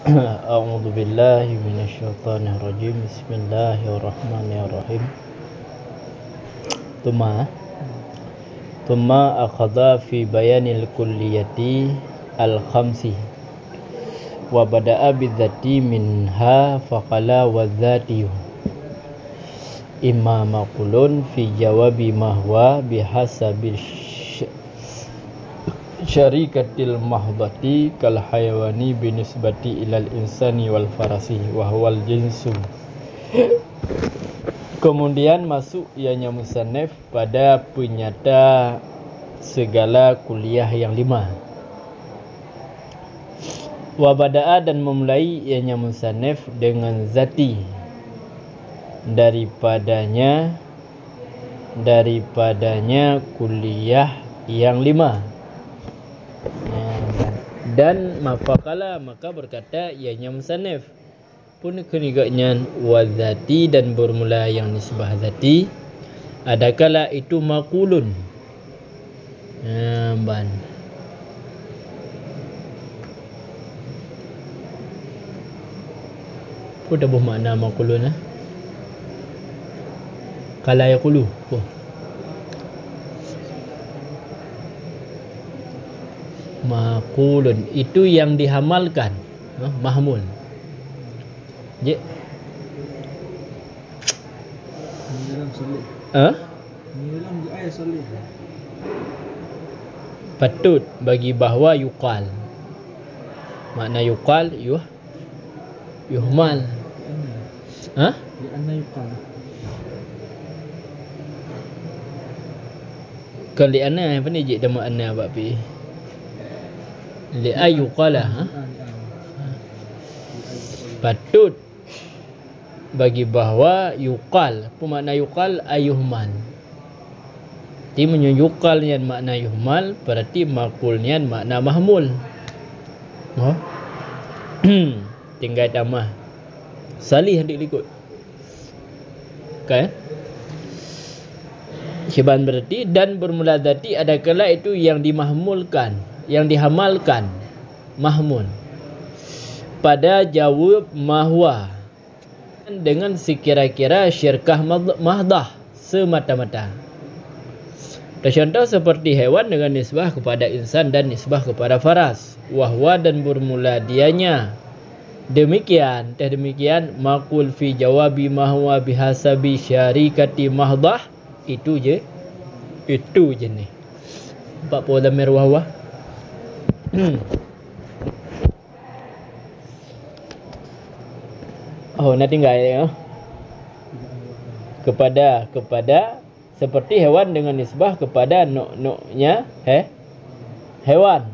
A'udzu billahi minasyaitonir rajim. Bismillahirrahmanirrahim. Thumma akhadha fi bayanil kulliyati al-khamsi wa bada'a bidzati minha faqala wa dzati imma maqulun fi jawabi ma huwa bihasabi syarikatil mahdati kal hayawani binisbati ilal insani wal farasi wa huwal jinsu. Kemudian masuk ianya musannaf pada penyata segala kuliah yang 5. Wa bada'a dan memulai ianya musannaf dengan zati daripadanya kuliah yang 5. Dan mafakala maka berkata ianya musannaf pun keniganya wazati dan bermula yang nisbah zati adakala itu maqulun ban pun dah bermakna maqulun kala yaqulu maqulun itu yang dihamalkan mahmul je patut bagi bahawa yuqal makna yuqal yuhmal kan li anna apa ni je dama anna bapi li ayuqala patut bagi bahawa yuqal apa makna yuqal ayuhmal ti menyuqal nian makna yuhmal berarti maqul nian makna mahmul tinggal tambah salih hendak ikut kan Syiban berarti dan bermula zati adakala itu yang dimahmulkan yang dihamalkan mahmul pada jawab mahwa dengan sekira-kira syirkah mahdah semata-mata. Contoh seperti hewan dengan nisbah kepada insan dan nisbah kepada faras. Wahwa dan bermula dianya demikian maqul fi jawabi mahwa bihasabi syarikati mahdah itu je ni 40 lamir wahwa. Nak tinggal ya. Kepada seperti hewan dengan nisbah kepada noknya hewan.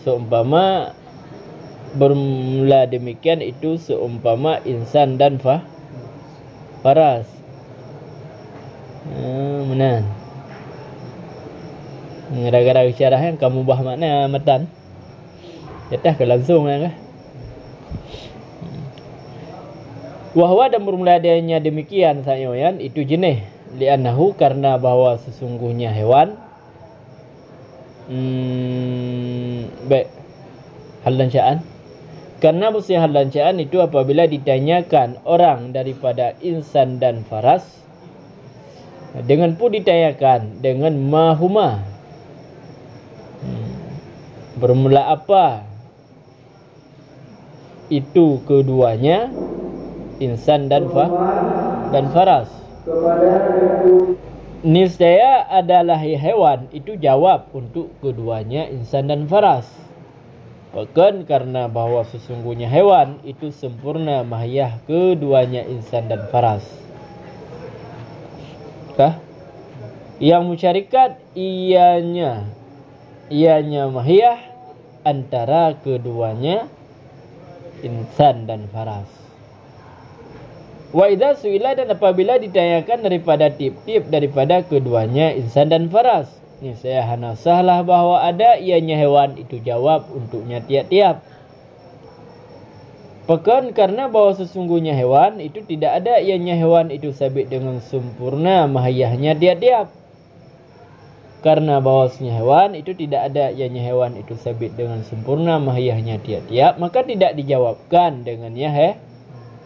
Seumpama bermula demikian itu seumpama insan dan faras. Menan. Gara-gara bicara yang kamu bah makna matan. Jatah ke langsung kan? Wahwa dan bermula adanya demikian sayoyan itu jenis li'annahu karena bahwa sesungguhnya hewan baik hal lancaan karena mesti hal lancaan itu apabila ditanyakan orang daripada insan dan faras dengan pun ditanyakan dengan mahuma bermula apa itu keduanya insan dan faras. Niscaya adalah hewan itu jawab untuk keduanya insan dan faras. Bahkan karena bahawa sesungguhnya hewan itu sempurna mahiyah keduanya insan dan faras. Yang musyarikat ianya mahiyah antara keduanya insan dan faras. Wa idza suila dan apabila ditanyakan daripada tip-tip daripada keduanya insan dan faras, ini saya hanasahlah bahawa ada ianya hewan itu jawab untuknya tiap-tiap. Pekan karena bahawa sesungguhnya hewan itu tidak ada ianya hewan itu sabit dengan sempurna mahiyahnya tiap-tiap. Karena bahwasanya hewan itu tidak ada ianya hewan itu sabit dengan sempurna mahiyahnya tiap-tiap, maka tidak dijawabkan dengannya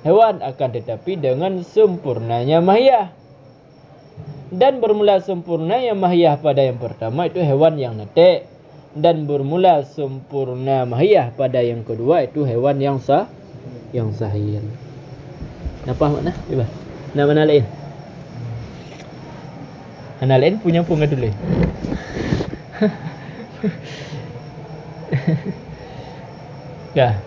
hewan, akan tetapi dengan sempurnanya mahiyah. Dan bermula sempurna yang mahiyah pada yang pertama itu hewan yang natik, dan bermula sempurna mahiyah pada yang kedua itu hewan yang sahil. Apa makna? Coba. Nak mana lain? Anak lain punya pun dulu. Ya.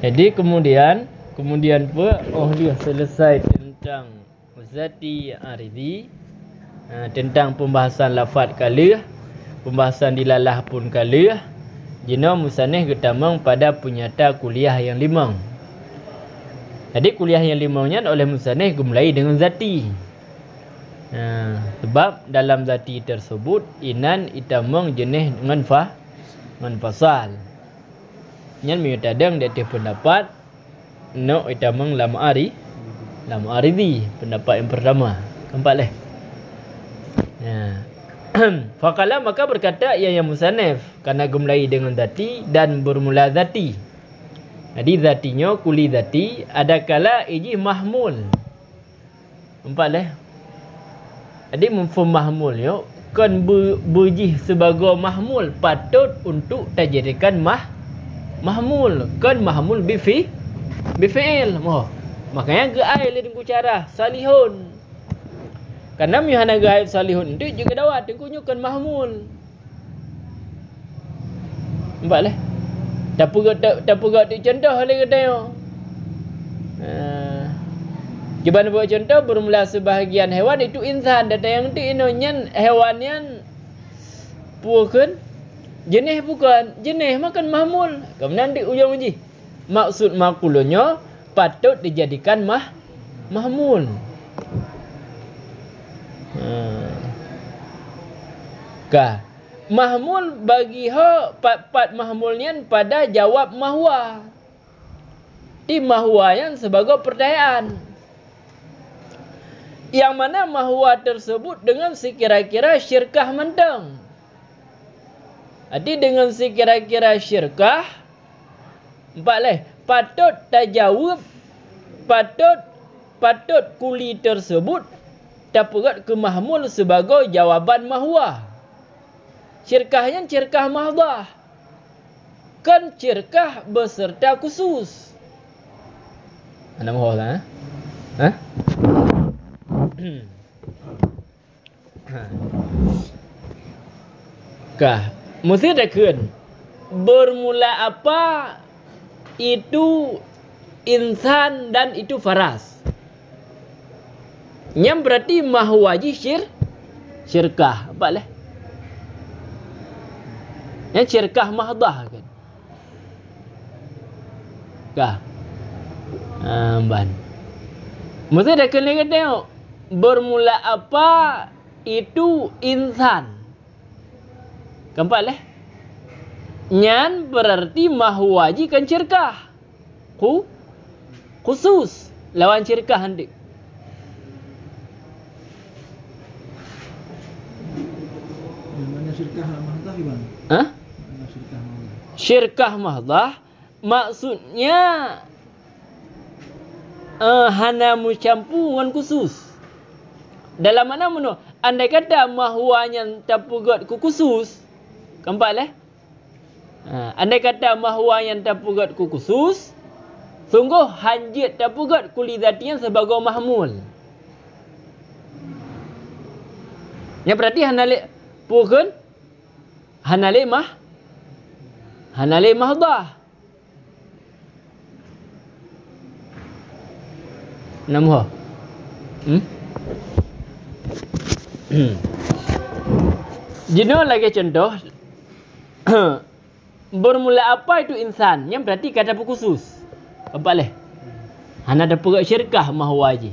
Jadi kemudian pun dia selesai tentang zati aridi, tentang pembahasan lafaz kala, pembahasan dilalah pun kala. Jina musannif ketamang pada penyata kuliah yang 5. Jadi kuliah yang 5-nya oleh musannif dimulai dengan zati. Sebab dalam zati tersebut inan itamang jenis dengan fasal. Nyan menyutadang di atas pendapat no itamang lam aridi, pendapat yang pertama. Nampak leh. Faqala maka berkata ia yang musannif karena gemulai dengan zati dan bermula zati. Jadi zatinya kuli zati ada kala iji mahmul. Nampak leh. Jadi mafhum mahmul yo kan berjih sebagai mahmul patut untuk dijadikan mahmul. Kan mahmul bifi'il. Makanya gaib dengan cara salihun. Karena mihana gaib salihun itu juga dawat tengkunya kan mahmul. Nampak leh. Tak pergat contoh oleh katanya. Cuba nak buat contoh bermula sebahagian hewan itu insan. Data yang tu inonyan hewan yang bukan jenis makan mahmul. Kemudian di ujung uji maksud makulunnya patut dijadikan mahmul. Mahmul bagi pat mahmulnya pada jawab mahwa. Di mahwa yang sebagai pertanyaan. Yang mana mahwa tersebut dengan sekira-kira syirkah mentang. Jadi dengan sekira-kira syirkah patut tajawab, patut kuli tersebut dapat ke mahmul sebagai jawaban mahwa. Syirkahnya syirkah mahdah. Kan syirkah beserta khusus. Mana mahal lah? Mesti dekun. Bermula apa itu insan dan itu faras. Yang berarti mahwaji syirkah. Apa lah? Yang syirkah mahdah kan. Ban. Mesti dah kena tengok. Bermula apa itu insan. Nampak leh? Nyan berarti mahwaji kan syirkah. Khusus lawan syirkah hendak. Mana syirkah mahdah gimana? Syirkah mahdah maksudnya hana mucampu dengan khusus. Dalam mana menurut andai kata mahwanya tapugat ku khusus, nampak leh? Andai kata mahwanya tapugat ku khusus, sungguh hanjit tapugat kulidatian sebagai mahmul. Yang berarti hanalik pukun hanalik mahdah. Nama. Jino lagi contoh. Bermula apa itu insan? Yang berarti kata khusus. Apa leh? Hana ada perak syirkah mahwaji.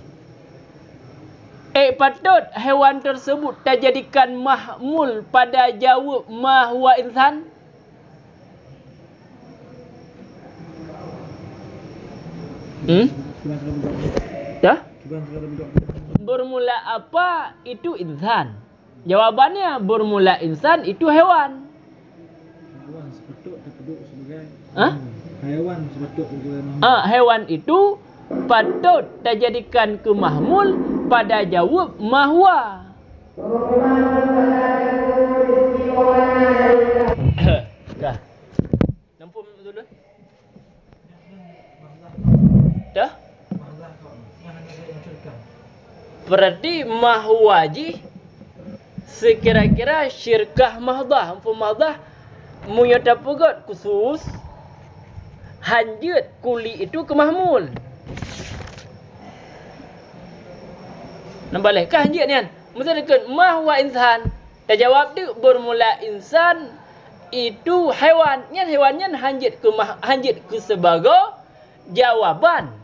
Patut hewan tersebut tak jadikan mahmul pada jawab mahwa insan. Ya? bermula apa itu insan? Jawabannya bermula insan itu hewan. Hewan sepatut dipeduk sebagai Hah? hewan sepatut sebagai mahmul. Hewan itu patut dijadikan ke mahmul pada jawab mahwa. Dah. Nampak dulu. Dah? Berarti mahwaji sekira-kira syirkah mahdah. Ampun mahdah munyata pegot khusus hanjut kuli itu ke mahmul. Nampak leh? Kah hanjut ni kan? Mesti dekat mahwa insan. Dah jawab dia bermula insan itu haiwan. Nyan haiwan nyan hanjut ke sebagai jawaban.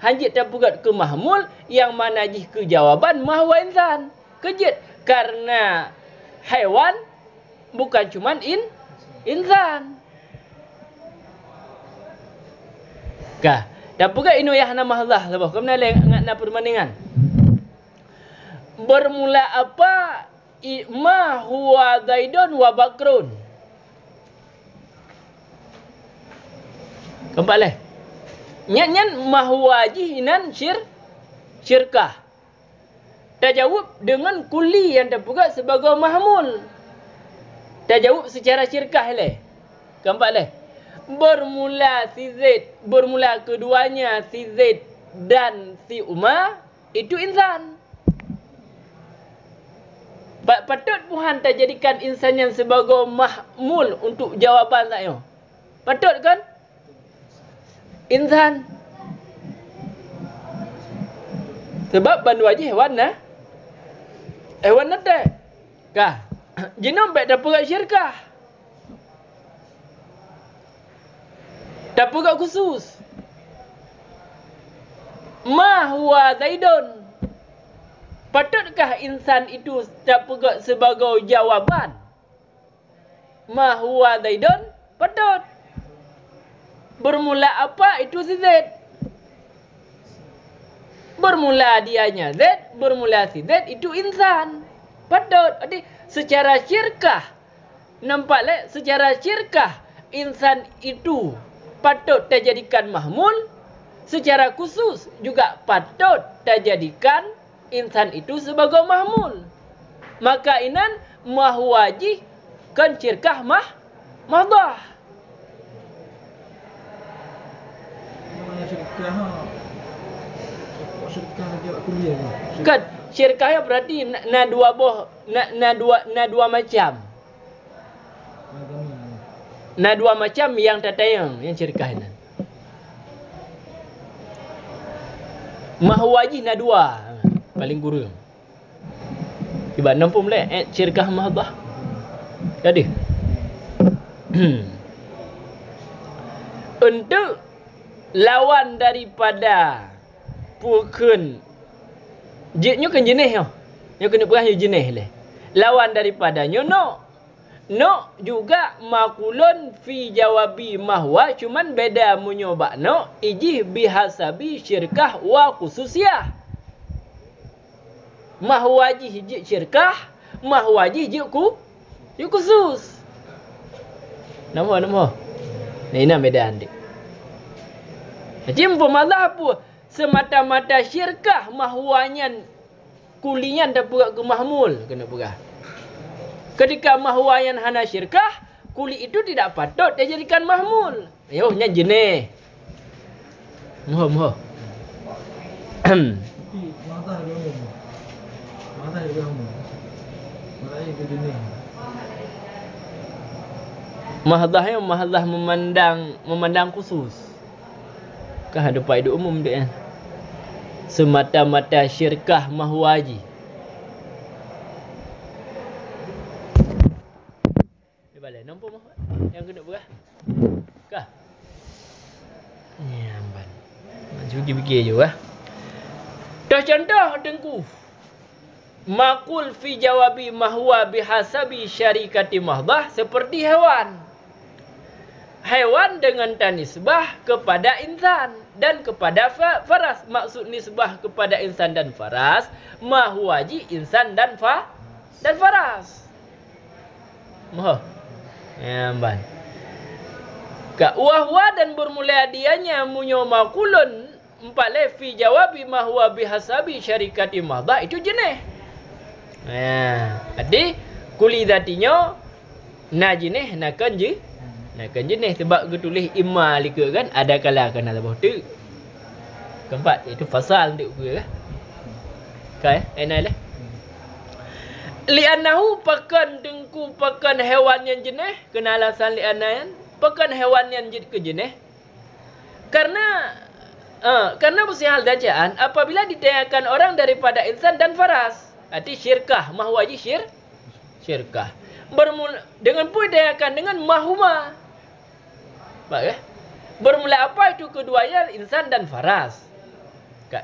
Hanjut terpegat ke mahmul yang mana jih ke jawaban mahwa insan. Kejut karena haiwan bukan cuman insan. Kah? Dah pegat inu yang nama Allah lah. Kau mana leh nak perbandingan? Bermula apa? Ma huwa Zaidun wa Bakrun. Keempat leh. Nyan mahwaji inan syirkah. Dah jawab dengan kuli yang terpegat sebagai mahmul. Dah jawab secara syirkah leh. Keempat leh. Bermula si Zaid, bermula keduanya si Zaid dan si Umar itu insan. Patut Tuhan tak jadikan insan yang sebagai mahmul untuk jawapan saya. Patut kan? Insan. Sebab bandu aja hewan nah. Hewan nanti. Kah? Jinom baik dapat syirkah. Dapat khusus. Ma huwa Zaidun. Patutkah insan itu dapat sebagai jawaban? Ma huwa Zaidun? Patut. Bermula apa itu si Z? Bermula dianya Z, bermula si Z itu insan. Patut. Jadi secara syirkah, nampak leh secara syirkah insan itu patut dijadikan mahmul. Secara khusus juga patut dijadikan insan itu sebagai mahmul. Maka inan mahwaji kan syirkah mahdah. Syirkah dia kuliah kan syirkahnya berarti na dua boh na dua macam. Na dua macam yang tatayang yang syirkah ini. Mahwaji na dua paling guru. Iba nampak boleh syirkah mahdah. Jadi untuk lawan daripada pukun nyo kan jenis yo. Nyo kena perah jenis leh. Lawan daripadanya no juga makulun fi jawabi mahwa cuman beda munyoba no ijih bihasabi syirkah wa khususiyah. Mahwaji hiji syirkah, mahwaji hiji khusus. Nama. Ini beda andik. Jadi pemalah apa? Semata-mata syirkah mahwanyan kulian dapat ke mahmul kena perah. Ketika mahwayan hana syirkah, kuli itu tidak patut dijadikan mahmul. Yo nya jenis. Moh. Mata dia umum. Mata dia umum. Mulai ke jenis. Mahdahnya mahdah memandang khusus. Kah ada faedah umum dia. Semata-mata syirkah mahwaji. Dia balik nampak mahwaj yang kena berah. Kah? Nyamban. Nak fikir je lah. Dah contoh dengku. Makul fi jawabi mahwa bihasabi syarikati mahdah seperti hewan. Hewan dengan tanisbah kepada insan. dan kepada faras. Maksud nisbah kepada insan dan faras, ma huwa ji insan dan faras. Moh. Ya, ban. Ka wahwa dan bermula dianya munyo makulun empat lefi jawabi ma huwa bihasabi syarikati madha itu jenis. Ya, jadi kuli datinya na jenis na kanji. Nah kan jenis sebab dia tulis imma lika kan ada kala kena lebih tu. Keempat itu fasal untuk gue kan. Kai enai lah. Li'annahu pakan dengku pakan hewan yang jenis kena alasan li'anayan pakan hewan yang ke jenis. Karena bersih hal bacaan apabila ditanyakan orang daripada insan dan faras. Arti syirkah mahwaji syirkah. Bermula dengan pun ditanyakan dengan mahuma. Baik, bermula apa itu keduanya insan dan faras.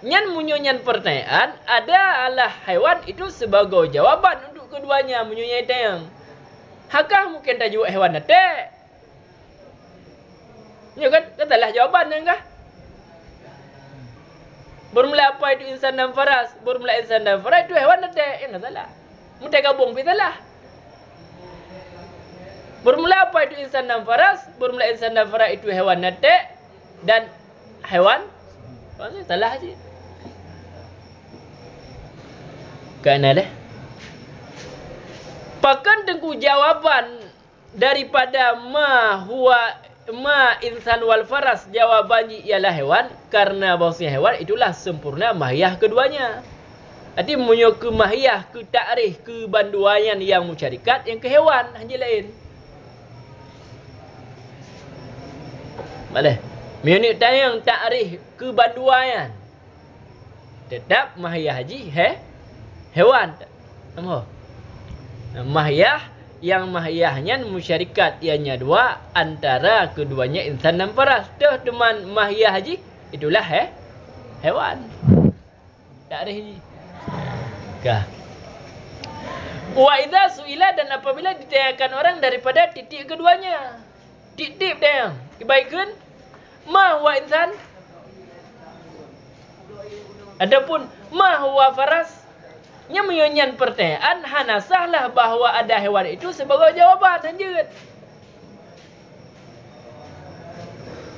Nyan munyonyan pertanyaan ada alah haiwan itu sebagai jawaban untuk keduanya munyonyan tayang. Hakah mungkin tak jawab haiwan nate. Ya kan? Katalah jawabannya enggak? Bermula apa itu insan dan faras? Bermula insan dan faras itu haiwan nate. Ya enggak salah. Mutai gabung pi salah. Bermula apa itu insan dan faras? Bermula insan dan faras itu hewan natik dan hewan salah aja. Kerana dah. Pakan tengku jawaban daripada ma insan wal faras jawabannya ialah hewan karena bahawasanya hewan itulah sempurna mahiyah keduanya. Jadi munyo ke mahiyah ke takrif ke banduayan yang musyarikat yang ke hewan hanya lain. Boleh. Minit tayang takrif kebanduan. Tetap mahiyah haji hewan. Nampak? Mahiyah yang mahiyahnya musyarikat ianya dua antara keduanya insan dan faras. Dah teman mahiyah haji itulah hewan. Takrif haji. Kah. Wa idza suila dan apabila ditanyakan orang daripada titik keduanya. Titik tayang. Kebaikan ma huwa insan. Adapun ma huwa faras nya menyonyan pertanyaan hanasahlah bahawa ada hewan itu sebagai jawaban lanjut.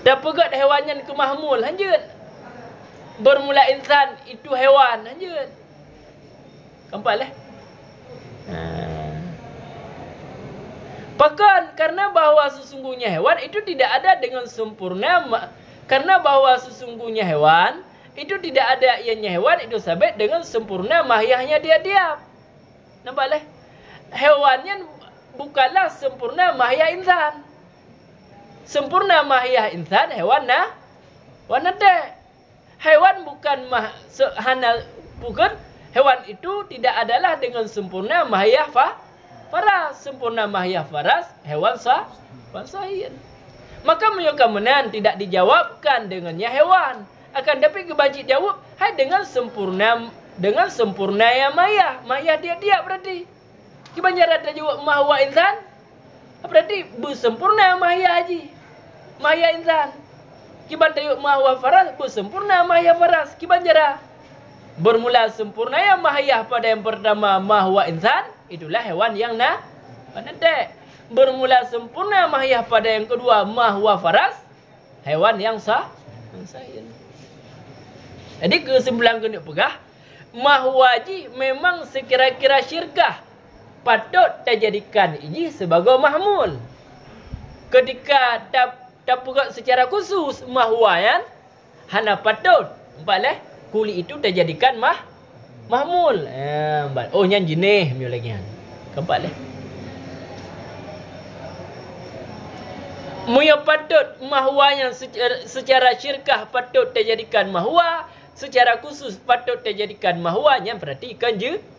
Dan pegat hewannya ke mahmul lanjut. Bermula insan itu hewan lanjut. Keempat lah. Bahkan karena bahawa sesungguhnya hewan itu tidak ada dengan sempurna. Karena bahawa sesungguhnya hewan itu tidak ada ianya hewan itu sabit dengan sempurna mahiyahnya dia diam. Nampak lah? Hewannya bukanlah sempurna mahiyah insan. Sempurna mahiyah insan hewan wanada. Hewan bukan bukan hewan itu tidak adalah dengan sempurna mahiyah faras. Sempurna mahiyah faras hewan sahihin. Maka menyukamenan tidak dijawabkan dengannya hewan. Akan dapat kebaji jawab hai dengan sempurna yang mahiyah dia berarti. Kibanjar ada jawab mahwa insan. Berarti bersempurna mahiyah haji. Mahiyah insan. Kiban jawab mahwa faras bersempurna mahiyah faras. Kibanjar bermula sempurna yang mahiyah pada yang pertama mahwa insan. Itulah hewan yang wanada. Bermula sempurna mahiyah pada yang kedua mahwa faras. Hewan yang sahihin. Jadi kesimpulan kena pegah. Mahwaji memang sekira-kira syirkah. Patut terjadikan ini sebagai mahmul. Ketika tak pegah secara khusus mahwayan. Hana patut. Empatlah. Kuli itu terjadikan mahmul. Oh yang jenis. Keempatlah. Muya patut mahwa yang secara syirkah patut terjadikan mahwa. Secara khusus patut terjadikan mahwa yang berarti kan jenis.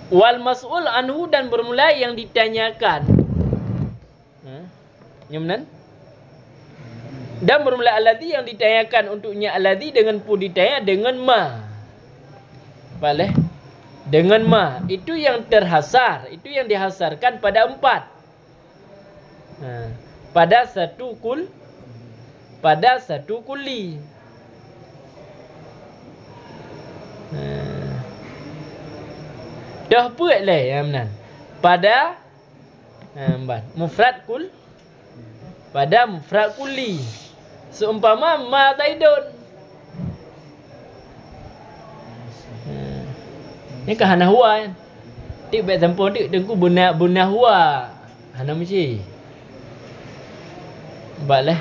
Wal mas'ul anhu dan bermula yang ditanyakan. Nyamnan? Dan bermula alladhi yang ditanyakan untuknya alladhi dengan pun ditanya dengan ma. Boleh? dengan ma. Itu yang terhasar. Itu yang dihasarkan pada 4. Pada satu kuli. Dah buat lah yang benar. Pada mufrad pada mufrad kuli. Seumpama ma zaidun. Ni kan hana huwa kan. Tik baik tempoh tik dengku bunah huwa. Hana mesti. Baiklah.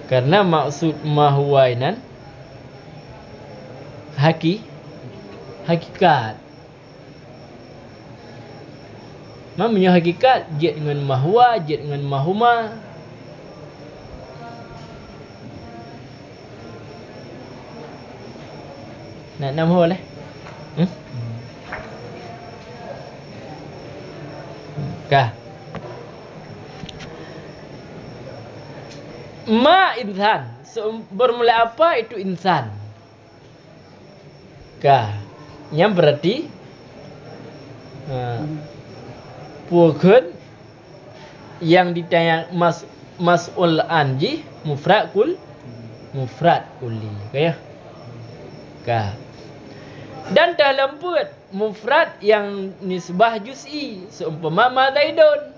Karena maksud mahwainan hakikat. Namanya hakikat jet dengan mahwa, jet dengan mahuma. Nak nama boleh? Kah? Ma insan. Bermula apa itu insan? Kah? Yang berarti pukul yang ditanya mas'ul anji mufrad kuli. Kaya? Kah? Dan dalam buat mufrad yang nisbah juz'i seumpama ma zaidun.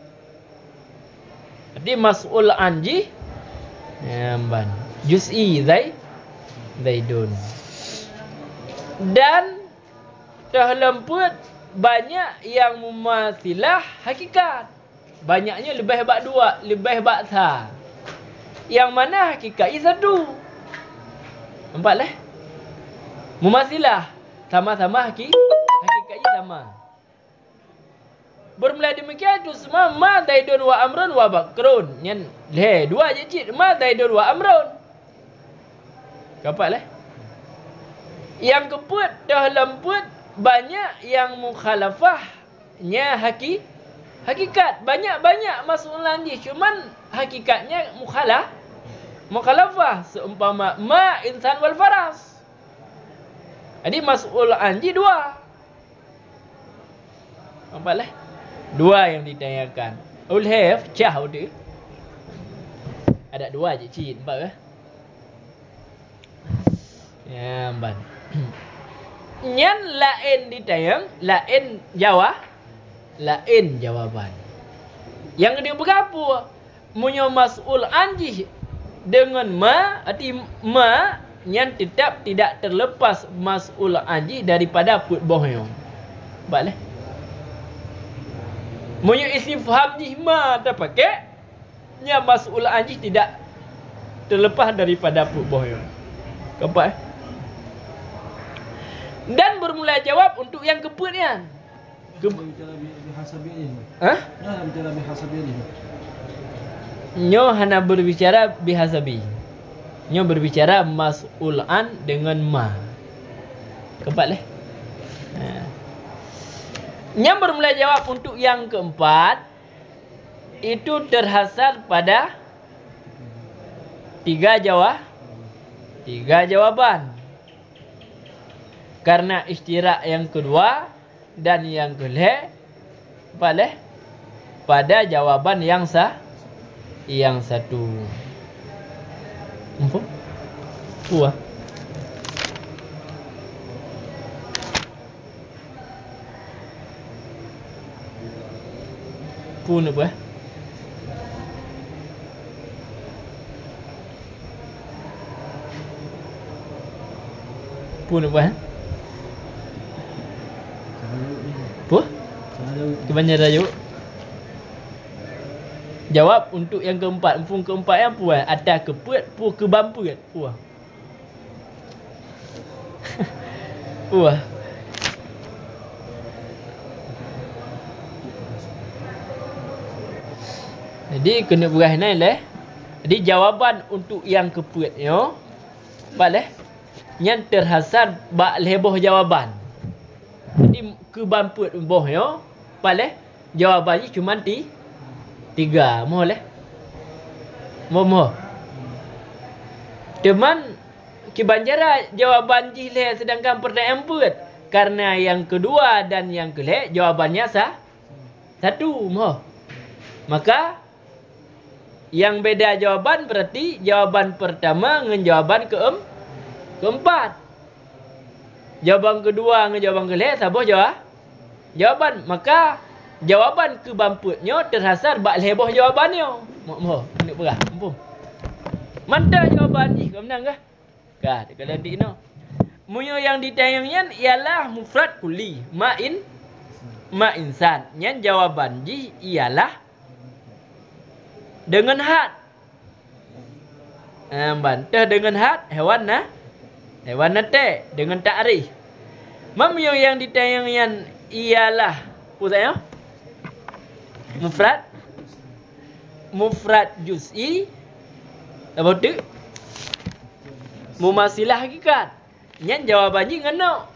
Jadi mas'ul anji juz'i zaidun. Dan dalam buat banyak yang memathilah hakikat. Banyaknya lebih hebat 2, lebih hebat 3. Yang mana hakikatnya 1. Nampak lah? Memathilah sama-sama hakikatnya sama. Bermula demikian itu semua ma zaidun wa amrun wa bakrun. Yang dua je cik ma zaidun wa amrun. Nampak lah? Yang keput dalam put banyak yang mukhalafahnya hakikat. Banyak masuk lanji. Cuman hakikatnya mukhalafah. Seumpama ma insan wal faras. Jadi mas'ul anji 2. Nampaklah? 2 yang ditanyakan. Ul have cah dia. Ada 2 je cik. Nampak ke? Ya, ban. Yang lain ditayang, lain jawaban. Yang dia berapa? Munyo mas'ul anji dengan ma, arti ma yang tetap tidak terlepas mas'ul anji daripada put bohong. Baiklah. Munyo istifham jihma terpakai, nya mas'ul anji tidak terlepas daripada put bohong. Keempat. Dan bermula jawab untuk yang keput ni kan. Nyo hana berbicara bihasabi. Nyo berbicara mas'ul an dengan ma. Keempat lah. Yang bermula jawab untuk yang keempat itu terhasar pada 3 jawaban. Karena istirak yang kedua dan yang kelih pada jawaban yang satu. Nampak? Puah. Pun apa? Pun apa? Puh? Kebanyakan rajuk. Jawab untuk yang keempat. Empung keempat yang puas. Atas keput, puh ke bamput. Puah. Puah. Jadi kena berani lah. Jadi jawapan untuk yang keput yo. Baiklah. Yang terhasar bak leboh jawapan. Jadi ke bamput boh yo. Baiklah. Jawapannya cuma 3. Mohon lah. Momo. Cuman kibanjara jawaban jile sedangkan pertanyaan put. Karena yang kedua dan yang kelek jawabannya satu. Moh. Maka yang beda jawaban berarti jawaban pertama dengan jawaban keempat. Jawaban kedua dengan jawaban kelek saboh jawaban. Maka jawaban kebamputnya terhasar bak leboh jawabannya. Moh. Ini berah. Ampun. Mantap jawaban ni. Kau menang kah? Kah, dekat nanti no. Munyo yang ditayangnya ialah mufrad kuli. Ma insan. Yang jawaban ji ialah dengan had. Bantah dengan had hewan nate dengan ta'rif. Munyo yang ditayangnya ialah usahanya mufrad juz'i. Apa tu? Mumasilah hakikat. Yang jawabannya ngano?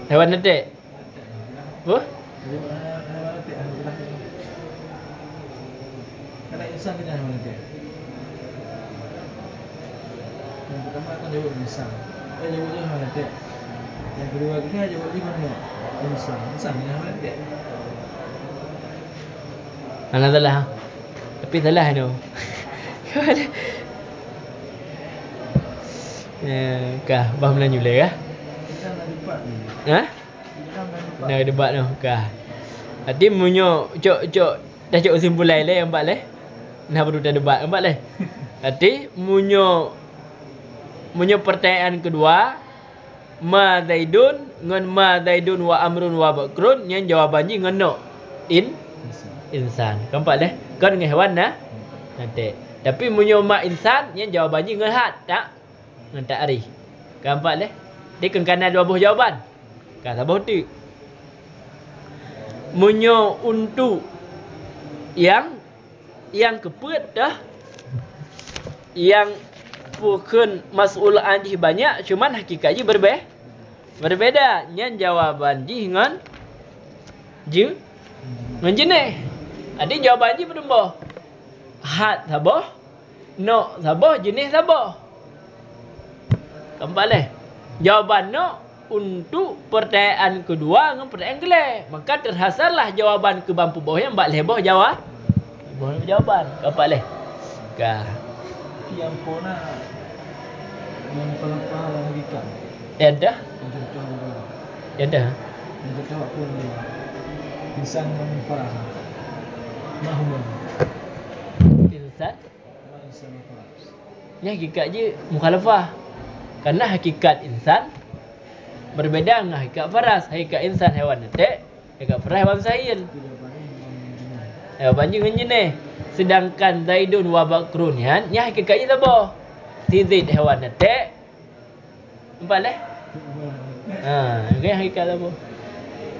Hewan nate. Apa? Kalau insan kita hewan nate. Yang pertama akan jawab insan. Jawabnya hewan nate. Yang kedua kita jawab di mana? Insan yang hewan nate. Mana salah? Tapi salah no. Kah, faham Melayu le kah? Kita nak debat ni. Ha? Kita nak debat. Nak debat no. Kah. Tadi munyo cok dah cok simpulan le empat le. Nah perlu dah debat empat le. Tadi munyo pertanyaan kedua ma zaidun ngan ma zaidun wa amrun wa bakrun yang jawabannya ngano insan. Keempat deh. Kan dengan hewan nah. Nanti. Tapi munyo ma insan yang jawabannya ngan had tak? Ngan ta'rif. Keempat deh. Dia kena dua buah jawaban. Kan sabah tu. Munyo untuk yang keput dah yang bukan mas'ul anjih banyak cuman hakikatnya berbeda. Yang jawaban ji ngan jenis. Ada jawaban ji berubah. Had sabah, no sabah, jenis sabah. Keempat leh. Jawaban no untuk pertanyaan kedua dengan pertanyaan kelih. Maka terhasarlah jawaban ke bampu bawah yang bak leboh jawab. Jawaban. Keempat leh. Kah. Yang pona yang pelapah hakikat. Ada. Contoh Ada. contoh apa ni? Insan farah. Mahmud. Insan. Insan farah. Ni hakikat je mukhalafah. Karena hakikat insan berbeda dengan hakikat faras. Hakikat insan hewan netek, hakikat faras hewan sahil. Hewan dengan jenis. Sedangkan zaidun wa bakrun ni hakikatnya apa? Si Zaid hewan netek. Nampak leh? Ini hakikat apa?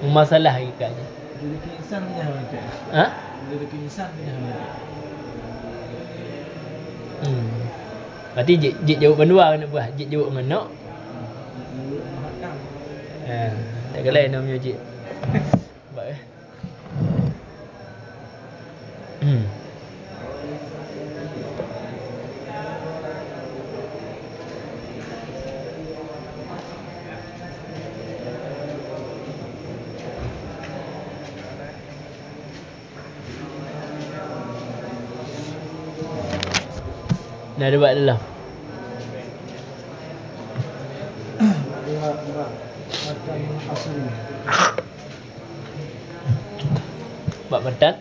Masalah hakikatnya. Jadi insan ni hewan netek. Ha? Jadi insan ni hewan netek. Berarti jik jawab berdua kena buat. Jik jawab dengan nak. Tak kena namanya jik. Baik. Dah debat dalam. Makan asli. Bab matan.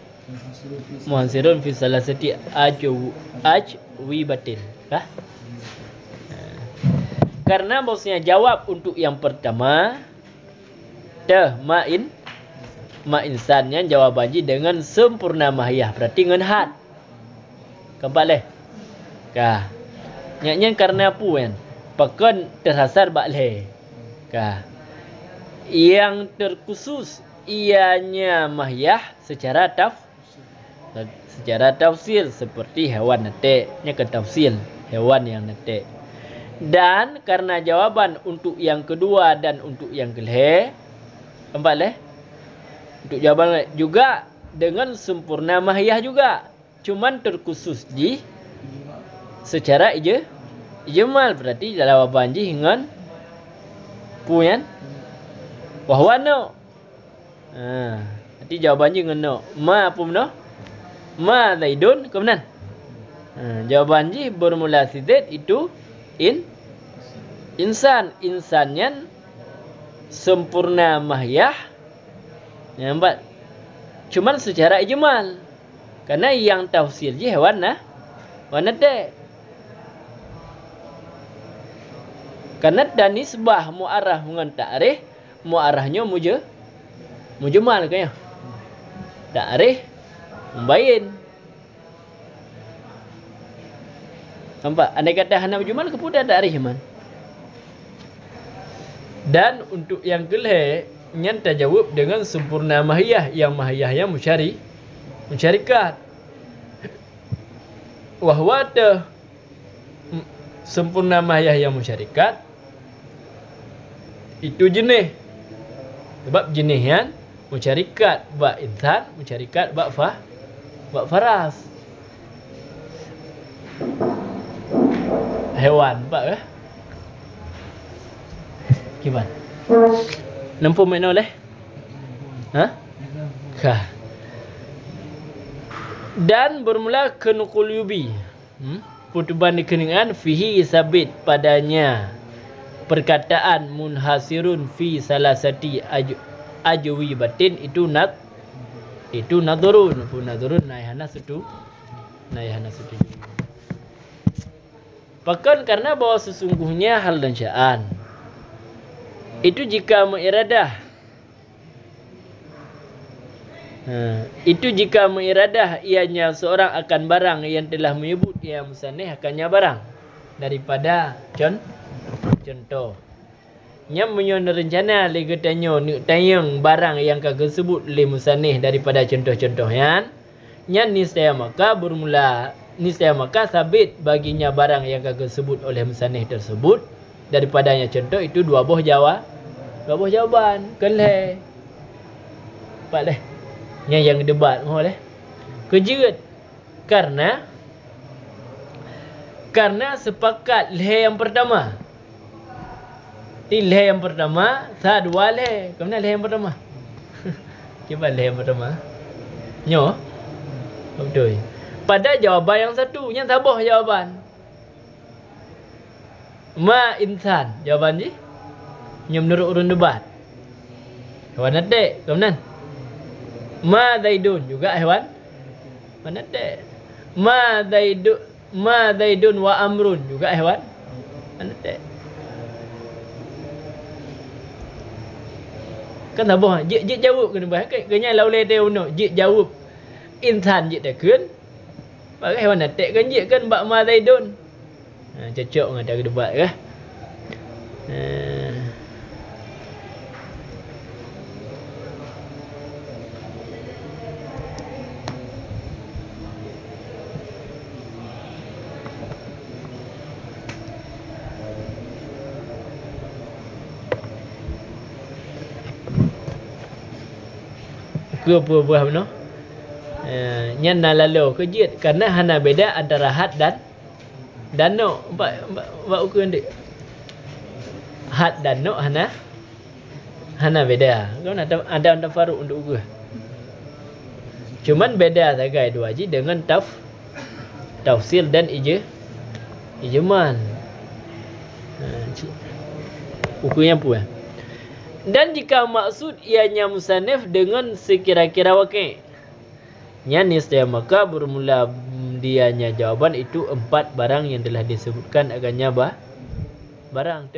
Muhansirun fi salasati ajwi batin. Kah? Karena bosnya jawab untuk yang pertama ma insannya jawabannya dengan sempurna mahiyah. Berarti dengan had. Keempat leh. Kah. Nyaknya karena apa kan? Pakon terhasar bakleh. Kah. Yang terkhusus ianya mahiyah secara tafsir seperti hewan netek. Nya ke tafsir hewan yang netek. Dan karena jawaban untuk yang kedua dan untuk yang kelih, nampak leh? Untuk jawaban juga dengan sempurna mahiyah juga. Cuman terkhusus di secara ijmal, berarti dalam jawaban ji dengan puyan wahwa no. Berarti jawaban ji dengan no. Ma apa no? Ma Zaidun kemudian. Jawaban ji bermula sidat itu insannya sempurna mahiyah. Nampak? Cuman secara ijmal. Karena yang tafsir je hewan nah. Warna te. Karena dan nisbah mu'arrah dengan ta'rif, mu'arrahnya mujmal kayaknya. Ta'rif membayin. Nampak? Andai kata hana mujmal kepada ta'rif man. Dan untuk yang kelih yang terjawab dengan sempurna mahiyah, yang mahiyahnya musyarikat. Wahwa sempurna mahiyah yang musyarikat itu jenis. Sebab jenis yang musyarikat bak insan, musyarikat bak faras. Hewan pak ke? Gimana? Nampu mana oleh? Kah. Dan bermula kenukul yubi. Putuban dikeningan fihi sabit padanya perkataan munhasirun fi salasati ajwi batin itu nadurun. Nadurun naihana setu. Bahkan karena bahwa sesungguhnya hal dan sya'an itu jika mengiradah, itu jika mengiradah ianya seorang akan barang yang telah menyebut ia musannih akannya barang daripada contoh. Yang menyon rencana lega tanyo nik tayang barang yang kagak sebut oleh musannih daripada contoh-contohnya. Yang niscaya maka sabit baginya barang yang kagak sebut oleh musannih tersebut daripadanya contoh itu dua buah jawaban. Kelih. Pak leh. Yang debat mau leh. Kejut. Karena sepakat leh yang pertama. Leh yang pertama, sah dua leh. Kemana leh yang pertama? Coba leh yang pertama. Nyo. Betul. Pada jawaban yang satu, yang tabah jawaban. Ma insan, jawaban je. Yang menurut urun debat. Hewan adik, kemudian. Ma Zaidun, juga hewan. Hewan adik. Ma Zaidun wa Amrun, juga hewan. Hewan adik. Kan tabah, jik jawab kena bahas. Kena laulai dia uno, jik jawab. Insan jik tak kun. Bagai hewan adik kan jik kan bak Ma Zaidun. Cocok dengan cara debat ke? Ke buah benar? Yang lalu kejut karena hana beda antara had dan no. Mbak ukur ndik. Had dan no hana beda. Kan ada tafaruk untuk ukur. Cuman beda saja dua ji dengan tafsir dan ijmal. Ukurnya apa? Dan jika maksud ianya musannif dengan sekira-kira wakil, niscaya maka bermula dianya jawaban itu 4 barang yang telah disebutkan akannya barang.